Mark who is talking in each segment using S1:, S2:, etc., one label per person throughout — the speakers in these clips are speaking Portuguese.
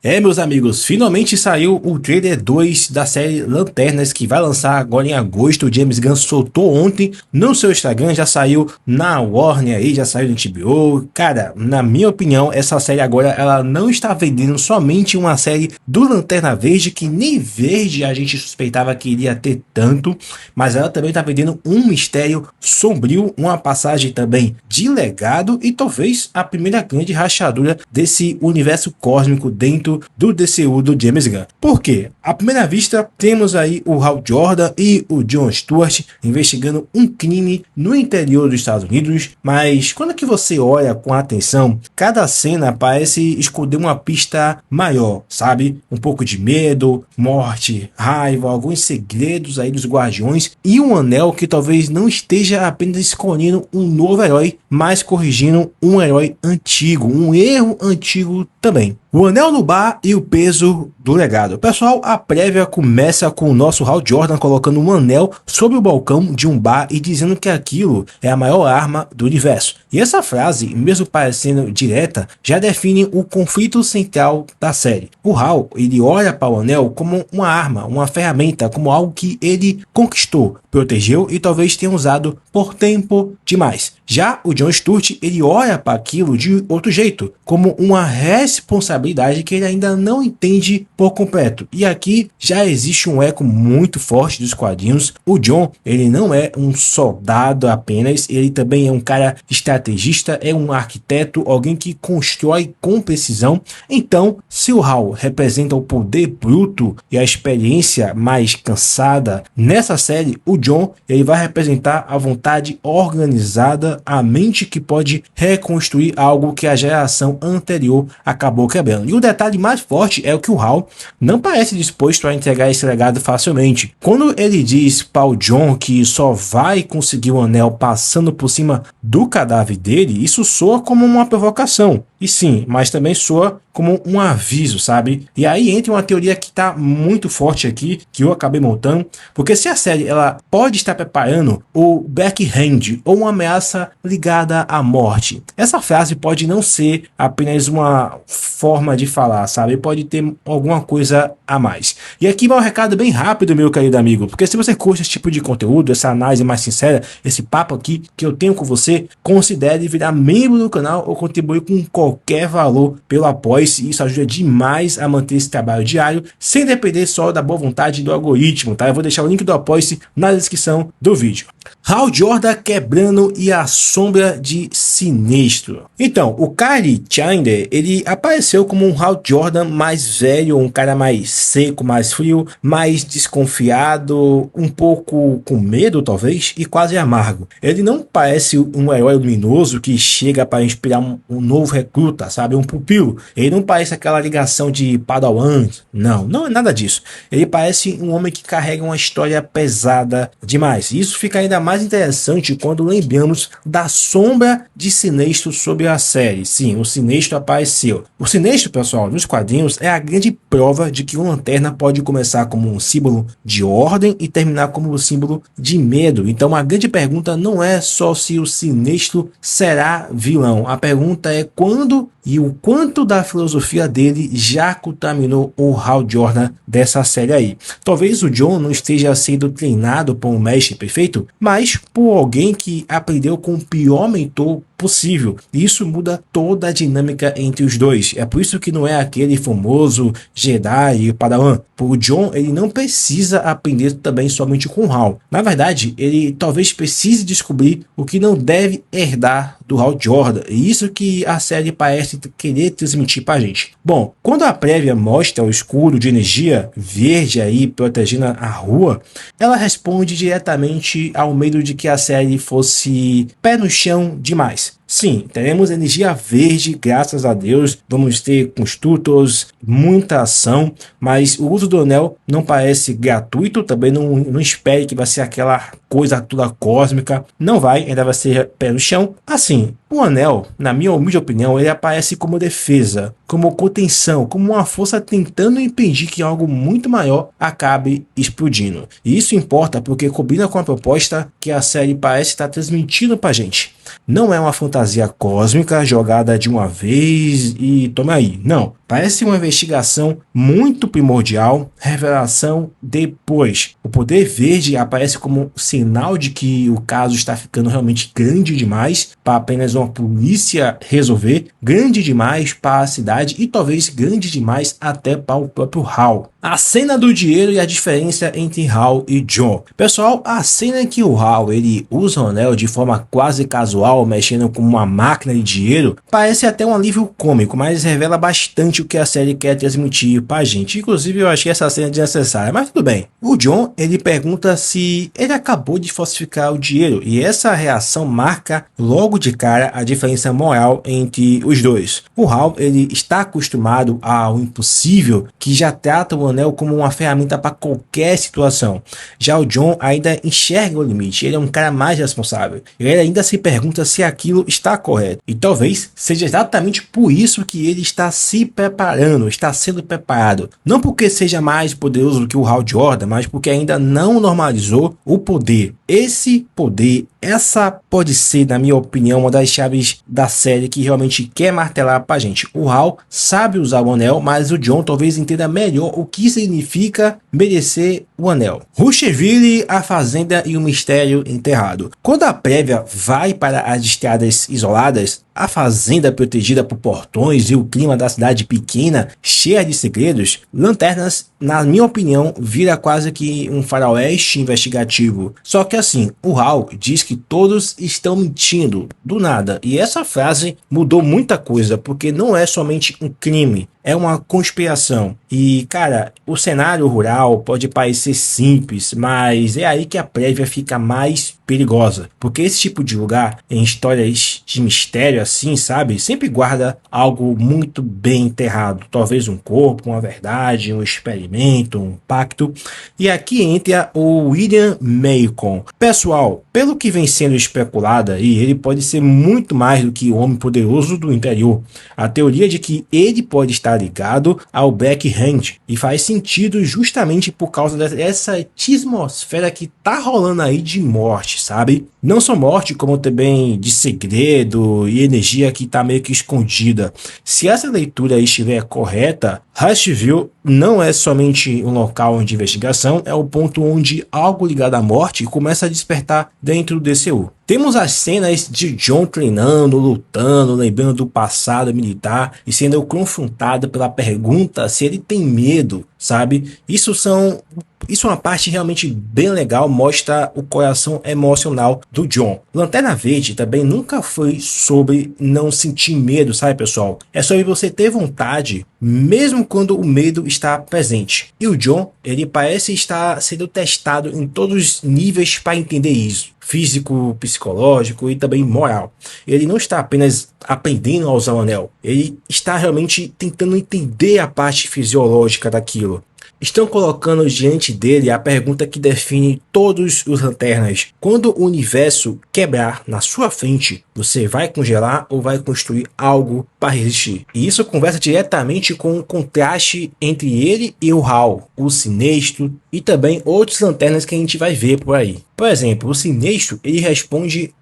S1: Meus amigos, finalmente saiu o trailer 2 da série Lanternas, que vai lançar agora em agosto. O James Gunn soltou ontem no seu Instagram, já saiu na Warner aí, já saiu no HBO. Cara, na minha opinião, essa série agora ela não está vendendo somente uma série do Lanterna Verde, que nem verde a gente suspeitava que iria ter tanto, mas ela também está vendendo um mistério sombrio, uma passagem também de legado e talvez a primeira grande rachadura desse universo cósmico dentro do DCU do James Gunn. Por quê? À primeira vista, temos aí o Hal Jordan e o John Stewart investigando um crime no interior dos Estados Unidos, mas quando que você olha com atenção, cada cena parece esconder uma pista maior, sabe? Um pouco de medo, morte, raiva, alguns segredos aí dos Guardiões e um anel que talvez não esteja apenas escolhendo um novo herói, mas corrigindo um herói antigo, um erro antigo também. O anel no bar e o peso do legado. Pessoal, a prévia começa com o nosso Hal Jordan colocando um anel sobre o balcão de um bar e dizendo que aquilo é a maior arma do universo. E essa frase, mesmo parecendo direta, já define o conflito central da série. O Hal, ele olha para o anel como uma arma, uma ferramenta, como algo que ele conquistou, protegeu e talvez tenha usado por tempo demais. Já o John Stewart, ele olha para aquilo de outro jeito, como uma responsabilidade que ele ainda não entende por completo. E aqui já existe um eco muito forte dos quadrinhos. O John, ele não é um soldado apenas, ele também é um cara estrategista, é um arquiteto, alguém que constrói com precisão. Então, se o Hal representa o poder bruto e a experiência mais cansada, nessa série, o John, ele vai representar a vontade organizada, a mente que pode reconstruir algo que a geração anterior acabou quebrando. E o detalhe mais forte é o que o Hal não parece disposto a entregar esse legado facilmente. Quando ele diz para o John que só vai conseguir o anel passando por cima do cadáver dele, isso soa como uma provocação. E sim, mas também soa como um aviso, sabe? E aí entra uma teoria que tá muito forte aqui, que eu acabei montando, porque se a série ela pode estar preparando o backhand ou uma ameaça ligada à morte, essa frase pode não ser apenas uma forma de falar, sabe? Pode ter alguma coisa a mais. E aqui vai um recado bem rápido, meu querido amigo, porque se você curte esse tipo de conteúdo, essa análise mais sincera, esse papo aqui que eu tenho com você, considere virar membro do canal ou contribuir com qualquer valor pelo apoio. Isso ajuda demais a manter esse trabalho diário, sem depender só da boa vontade do algoritmo, tá? Eu vou deixar o link do apoio-se na descrição do vídeo. Hal Jordan quebrando e a sombra de Sinestro. Então, o Kyle Chandler, ele apareceu como um Hal Jordan mais velho, um cara mais seco, mais frio, mais desconfiado, um pouco com medo talvez, e quase amargo. Ele não parece um herói luminoso que chega para inspirar um novo recruta, sabe? Um pupilo. Ele não parece aquela ligação de Padawan, não é nada disso. Ele parece um homem que carrega uma história pesada demais. Isso fica ainda mais interessante quando lembramos da sombra de Sinestro sobre a série. Sim, o Sinestro apareceu. O Sinestro, pessoal, nos quadrinhos é a grande prova de que o Lanterna pode começar como um símbolo de ordem e terminar como um símbolo de medo. Então a grande pergunta não é só se o Sinestro será vilão. A pergunta é quando e o quanto da filosofia dele já contaminou o Hal Jordan dessa série aí. Talvez o John não esteja sendo treinado por um mestre perfeito, mas por alguém que aprendeu com o pior mentor possível. Isso muda toda a dinâmica entre os dois. É por isso que não é aquele famoso Jedi e Padawan. O John, ele não precisa aprender também somente com o Hal. Na verdade, ele talvez precise descobrir o que não deve herdar do Hal Jordan. E isso que a série parece querer transmitir pra gente. Bom, quando a prévia mostra o escudo de energia verde aí protegendo a rua, ela responde diretamente ao medo de que a série fosse pé no chão demais. Sim, teremos energia verde, graças a Deus, vamos ter construtores, muita ação, mas o uso do anel não parece gratuito, também não espere que vai ser aquela coisa toda cósmica, não vai, ainda vai ser pé no chão. Assim, o anel, na minha humilde opinião, ele aparece como defesa, como contenção, como uma força tentando impedir que algo muito maior acabe explodindo. E isso importa porque combina com a proposta que a série parece estar transmitindo pra gente. Não é uma fantasia cósmica jogada de uma vez e toma aí. Não, Parece uma investigação muito primordial, revelação depois. O poder verde aparece como sinal de que o caso está ficando realmente grande demais para apenas uma polícia resolver, grande demais para a cidade e talvez grande demais até para o próprio Hal. A cena do dinheiro e a diferença entre Hal e John. Pessoal, a cena em que o Hal ele usa o anel de forma quase casual, mexendo com uma máquina de dinheiro, parece até um alívio cômico, mas revela bastante o que a série quer transmitir pra gente. Inclusive eu achei essa cena desnecessária, mas tudo bem. O John ele pergunta se ele acabou de falsificar o dinheiro e essa reação marca logo de cara a diferença moral entre os dois. O Hal ele está acostumado ao impossível, que já trata o anel como uma ferramenta para qualquer situação. Já o John ainda enxerga o limite, ele é um cara mais responsável. Ele ainda se pergunta se aquilo está correto. E talvez seja exatamente por isso que ele está se preparando, está sendo preparado. Não porque seja mais poderoso do que o Hal Jordan, mas porque ainda não normalizou o poder. Esse poder, essa pode ser, na minha opinião, uma das chaves da série que realmente quer martelar pra gente. O Hal sabe usar o anel, mas o John talvez entenda melhor o que significa merecer o anel. Rushville, a fazenda e o mistério enterrado. Quando a prévia vai para as estradas isoladas, a fazenda protegida por portões e o clima da cidade pequena, cheia de segredos, Lanternas, na minha opinião, vira quase que um faroeste investigativo. Só que assim, o Hal diz que todos estão mentindo, do nada. E essa frase mudou muita coisa, porque não é somente um crime, é uma conspiração. E, cara, o cenário rural pode parecer simples, mas é aí que a prévia fica mais perigosa. Porque esse tipo de lugar, em histórias de mistério assim, sabe? Sempre guarda algo muito bem enterrado. Talvez um corpo, uma verdade, um experimento, um pacto. E aqui entra o William Macon. Pessoal, pelo que vem sendo especulado aí, ele pode ser muito mais do que o homem poderoso do interior. A teoria de que ele pode estar ligado ao Black Hand e faz sentido justamente por causa dessa atmosfera que tá rolando aí de morte, sabe? Não só morte, como também de segredo e energia que tá meio que escondida. Se essa leitura estiver correta, Rushville não é somente um local de investigação, é o ponto onde algo ligado à morte começa a despertar dentro do DCU. Temos as cenas de John treinando, lutando, lembrando do passado militar e sendo confrontado pela pergunta se ele tem medo, sabe? Isso é uma parte realmente bem legal, mostra o coração emocional do John. Lanterna Verde também nunca foi sobre não sentir medo, sabe, pessoal? É sobre você ter vontade, mesmo quando o medo está presente. E o John, ele parece estar sendo testado em todos os níveis para entender isso. Físico, psicológico e também moral. Ele não está apenas aprendendo a usar o anel, ele está realmente tentando entender a parte fisiológica daquilo. Estão colocando diante dele a pergunta que define todos os lanternas. Quando o universo quebrar na sua frente, você vai congelar ou vai construir algo para resistir? E isso conversa diretamente com o contraste entre ele e o Hal, o Sinestro e também outros lanternas que a gente vai ver por aí. Por exemplo, o Sinestro, ele responde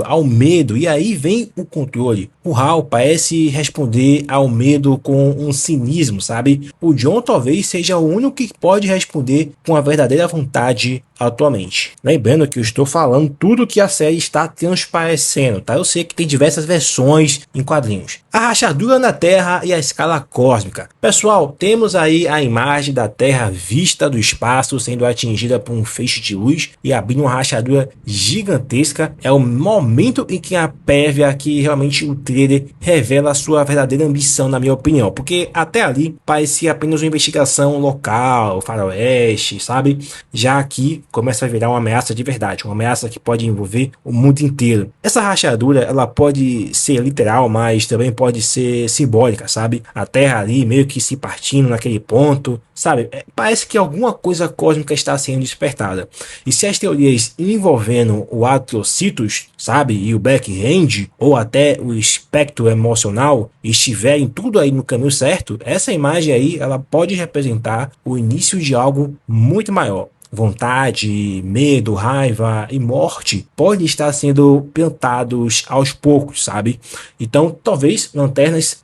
S1: ao medo e aí vem o controle. O Hal parece responder ao medo com um cinismo, sabe? O John talvez seja o único que pode responder com a verdadeira vontade atualmente. Lembrando que eu estou falando tudo que a série está transparecendo, tá? Eu sei que tem diversas versões em quadrinhos. A rachadura na Terra e a escala cósmica. Pessoal, temos aí a imagem da Terra vista do espaço sendo atingida por um feixe de luz e abrindo uma rachadura gigantesca. É o momento em que a prévia que realmente o trailer revela a sua verdadeira ambição, na minha opinião, porque até ali parecia apenas uma investigação local, faroeste, sabe? Já aqui começa a virar uma ameaça de verdade, uma ameaça que pode envolver o mundo inteiro. Essa rachadura, ela pode ser literal, mas também pode ser simbólica, sabe? A Terra ali meio que se partindo naquele ponto, sabe? Parece que alguma coisa cósmica está sendo despertada. E se as teorias envolvendo o Atrocitus, sabe? E o Black Hand, ou até o espectro emocional, estiverem tudo aí no caminho certo, essa imagem aí, ela pode representar o início de algo muito maior. vontade, medo, raiva e morte pode estar sendo plantados aos poucos, sabe? Então, talvez Lanternas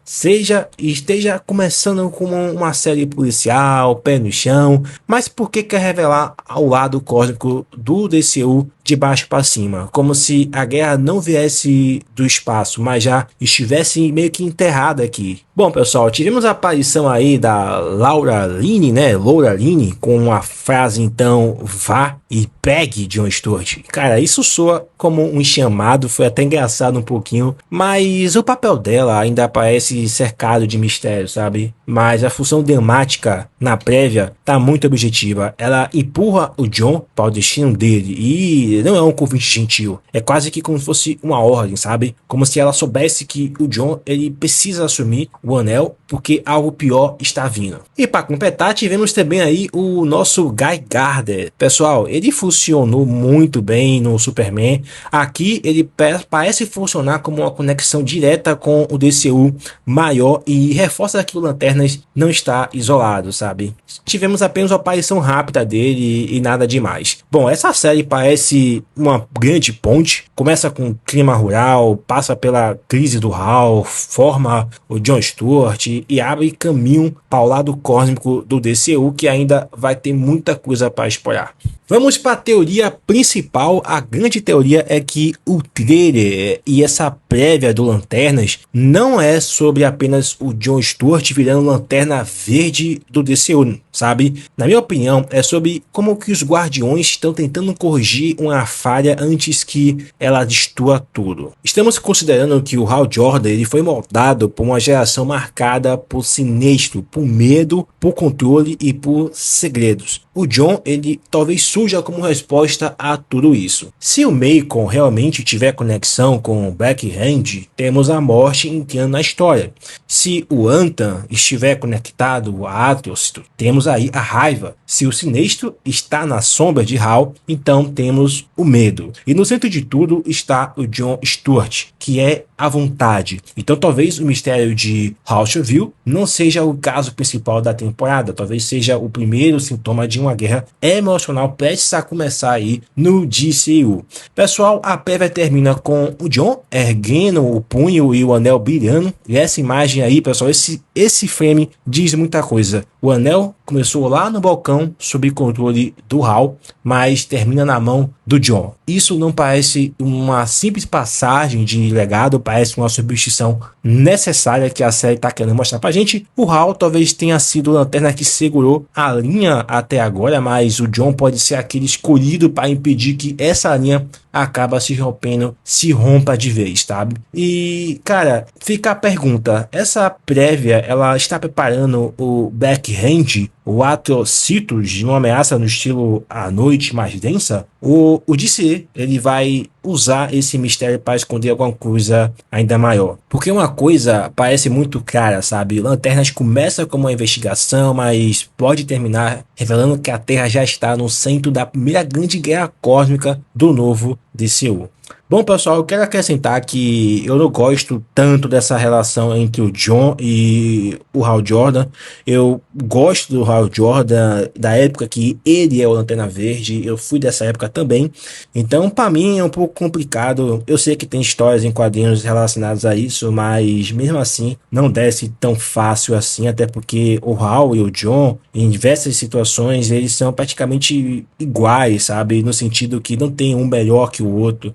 S1: esteja começando como uma série policial, pé no chão, mas por que quer revelar ao lado cósmico do DCU de baixo para cima, como se a guerra não viesse do espaço, mas já estivesse meio que enterrada aqui. Bom, pessoal, tivemos a aparição aí da Laura Linney, né? Laura Linney, com a frase então, vá e pegue John Stewart. Cara, isso soa como um chamado, foi até engraçado um pouquinho, mas o papel dela ainda parece cercado de mistério, sabe? Mas a função dramática na prévia tá muito objetiva. Ela empurra o John para o destino dele e não é um convite gentil. É quase que como se fosse uma ordem, sabe? Como se ela soubesse que o John ele precisa assumir o anel porque algo pior está vindo. E para completar, tivemos também aí o nosso Guy Gardner. Pessoal, ele funcionou muito bem no Superman. Aqui ele parece funcionar como uma conexão direta com o DCU maior e reforça que o Lanternas não está isolado, sabe? Tivemos apenas uma aparição rápida dele e nada demais. Bom, essa série parece uma grande ponte. Começa com um clima rural, passa pela crise do Hal, forma o John Stewart e abre caminho para o lado cósmico do DCU, que ainda vai ter muita coisa para explorar. Vamos para a teoria principal. A grande teoria é que o trailer e essa prévia do Lanternas não é sobre apenas o John Stewart virando Lanterna Verde do DCU, sabe? Na minha opinião, é sobre como que os Guardiões estão tentando corrigir uma falha antes que ela destrua tudo. Estamos considerando que o Hal Jordan ele foi moldado por uma geração marcada por sinistro, por medo, por controle e por segredos. O John ele talvez surja como resposta a tudo isso. Se o Macon realmente tiver conexão com o Backhand, temos a morte entrando na história. Se o Antan estiver conectado a Atlas, temos aí a raiva. Se o Sinestro está na sombra de Hal, então temos o medo. E no centro de tudo está o John Stewart, que é a vontade. Então talvez o mistério de Hawksville não seja o caso principal da temporada, talvez seja o primeiro sintoma de uma guerra emocional prestes a começar aí no DCU. Pessoal, a prévia termina com o John erguendo o punho e o anel brilhando. E essa imagem aí, pessoal, esse frame diz muita coisa. O anel começou lá no balcão sob controle do Hal, mas termina na mão do John. Isso não parece uma simples passagem de legado, parece uma substituição necessária que a série está querendo mostrar pra gente. O Hal talvez tenha sido a lanterna que segurou a linha até agora, mas o John pode ser aquele escolhido para impedir que essa linha acaba se rompendo, se rompa de vez, sabe? E, cara, fica a pergunta, essa prévia, ela está preparando o Backhand, o Atrocitus, de uma ameaça no estilo A Noite Mais Densa? O DC, ele vai usar esse mistério para esconder alguma coisa ainda maior. Porque uma coisa parece muito clara, sabe? Lanternas começa como uma investigação, mas pode terminar revelando que a Terra já está no centro da primeira grande guerra cósmica do novo DCU. Bom, pessoal, eu quero acrescentar que eu não gosto tanto dessa relação entre o John e o Hal Jordan. Eu gosto do Hal Jordan da época que ele é o Lanterna Verde. Eu fui dessa época também. Então, para mim, é um pouco complicado. Eu sei que tem histórias em quadrinhos relacionadas a isso, mas mesmo assim, não desce tão fácil assim. Até porque o Hal e o John, em diversas situações, eles são praticamente iguais, sabe? No sentido que não tem um melhor que o outro.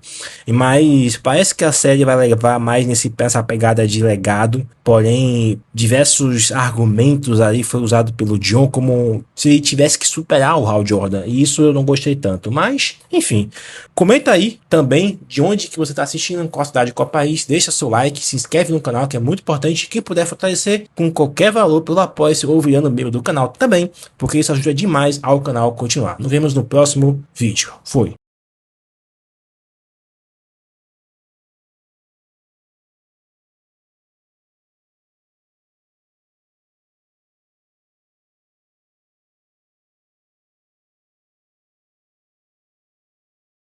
S1: Mas parece que a série vai levar mais nessa pegada de legado, porém diversos argumentos ali foi usado pelo John como se ele tivesse que superar o Hal Jordan, e isso eu não gostei tanto, mas enfim, comenta aí também de onde que você está assistindo, qual cidade, qual país, deixa seu like, se inscreve no canal que é muito importante, quem puder fortalecer com qualquer valor pelo apoio ou virando membro do canal também, porque isso ajuda demais ao canal continuar. Nos vemos no próximo vídeo, fui!